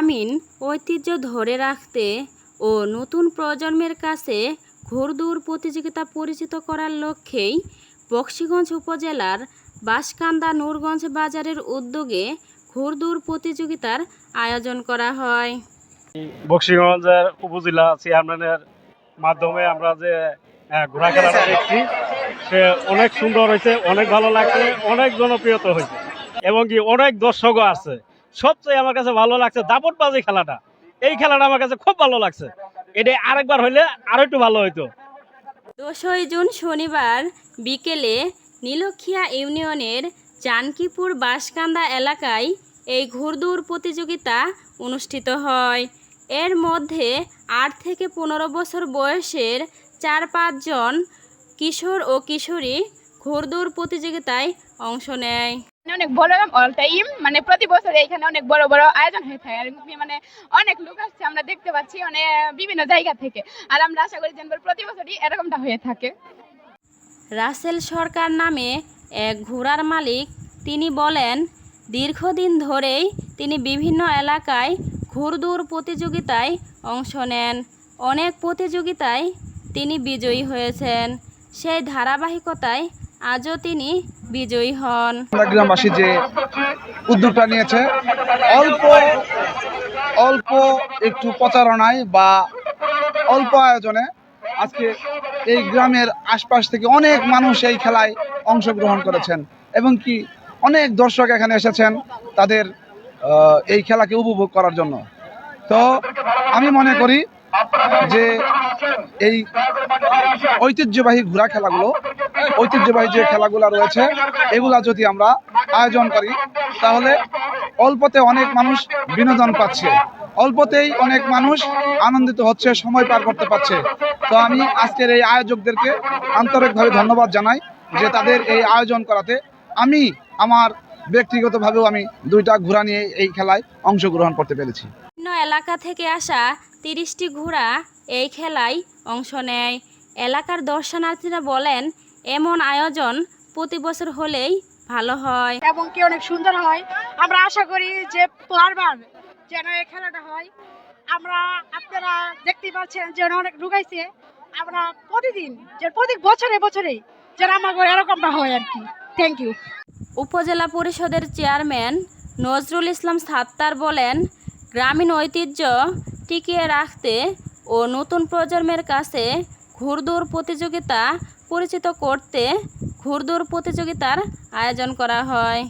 গ্রামীণ ঐতিহ্য ধরে রাখতে ও নতুন প্রজন্মের কাছে ঘোড়দৌড় প্রতিযোগিতা পরিচিত করার লক্ষ্যেই বকশীগঞ্জ উপজেলার বাঁশকান্দা নূরগঞ্জ বাজারের উদ্যোগে ঘোড়দৌড় প্রতিযোগিতার আয়োজন করা হয়। বকশীগঞ্জের উপজেলা চেয়ারম্যানের মাধ্যমে আমরা যে ঘোড়া খেলাটা দেখছি সে অনেক সুন্দর হয়েছে, অনেক ভালো লাগছে, অনেক জনপ্রিয়তা হয়েছে এবং কি অনেক দর্শকও আছে। সবচেয়ে আমার কাছে ভালো লাগছে দাপটবাজি খেলাটা। এই খেলাটা আমার কাছে খুব ভালো লাগছে। এটা আরেকবার হইলে আরো একটু ভালো হইতো। 10ই জুন শনিবার বিকেলে নীলক্ষিয়া ইউনিয়নের জানকীপুর বাঁশকান্দা এলাকায় এই ঘোড়দৌড় প্রতিযোগিতা অনুষ্ঠিত হয়। এর মধ্যে 8 থেকে 15 বছর বয়সের 4-5 জন কিশোর ও কিশোরী ঘোড়দৌড় প্রতিযোগিতায় অংশ নেয়। অনেক বড় অল টাইম প্রতি বছর এখানে অনেক বড় বড় আয়োজন হয়ে থাকে। আর অনেক লোক আসছে, আমরা দেখতে পাচ্ছি অনেক বিভিন্ন জায়গা থেকে। আর আমরা আশা করি যেন প্রতি বছরই এরকমটা হয়ে থাকে। রাসেল সরকার নামে এক ঘোড়ার মালিক তিনি বলেন, দীর্ঘদিন ধরেই তিনি বিভিন্ন এলাকায় ঘোড়দৌড় প্রতিযোগিতায় অংশ নেন। অনেক প্রতিযোগিতায় তিনি বিজয়ী হয়েছেন। সেই ধারাবাহিকতায় আজও তিনি বিজয়ী হন। গ্রামবাসী যে উদ্যোগটা নিয়েছে, অল্প অল্প একটু প্রচারণায় বা অল্প আয়োজনে আজকে এই গ্রামের আশপাশ থেকে অনেক মানুষ এই খেলায় অংশগ্রহণ করেছেন এবং কি অনেক দর্শক এখানে এসেছেন তাদের এই খেলাকে উপভোগ করার জন্য। তো আমি মনে করি যে এই ঐতিহ্যবাহী ঘোড়া খেলাগুলো, ঐতিহ্যবাহী যে খেলাগুলো রয়েছে এগুলা যদি আমরা আয়োজন করি তাহলে অল্পতে অনেক মানুষ বিনোদন পাচ্ছে, অল্পতেই অনেক মানুষ আনন্দিত হচ্ছে, সময় পার করতে পারছে। তো আমি আজকের এই আয়োজকদেরকে আন্তরিকভাবে ধন্যবাদ জানাই যে তাদের এই আয়োজন করাতে। আমি আমার ব্যক্তিগতভাবেও আমি 2টা ঘোড়া নিয়ে এই খেলায় অংশগ্রহণ করতে পেরেছি। বিভিন্ন এলাকা থেকে আসা 30টি ঘোড়া এই খেলায় অংশ নেয়। এলাকার দর্শনার্থীরা বলেন, এমন আয়োজন প্রতি বছর হলেই ভালো হয় এবং কি অনেক সুন্দর হয়। আমরা আশা করি যে বারবার যেন এই খেলাটা হয়। আপনারা দেখতে পাচ্ছেন যে অনেক ঢুকাইছে। আমরা প্রতিদিন যে প্রতি বছরে যেন আমাদের এরকমটা হয় আর কি। Thank you. উপজেলা পরিষদের চেয়ারম্যান নজরুল ইসলাম সাত্তার বলেন, গ্রামীণ ঐতিহ্য টিকিয়ে রাখতে ও নতুন প্রজন্মের কাছে ঘোড়দৌড় প্রতিযোগিতা পরিচিত করতে ঘোড়দৌড় প্রতিযোগিতার আয়োজন করা হয়।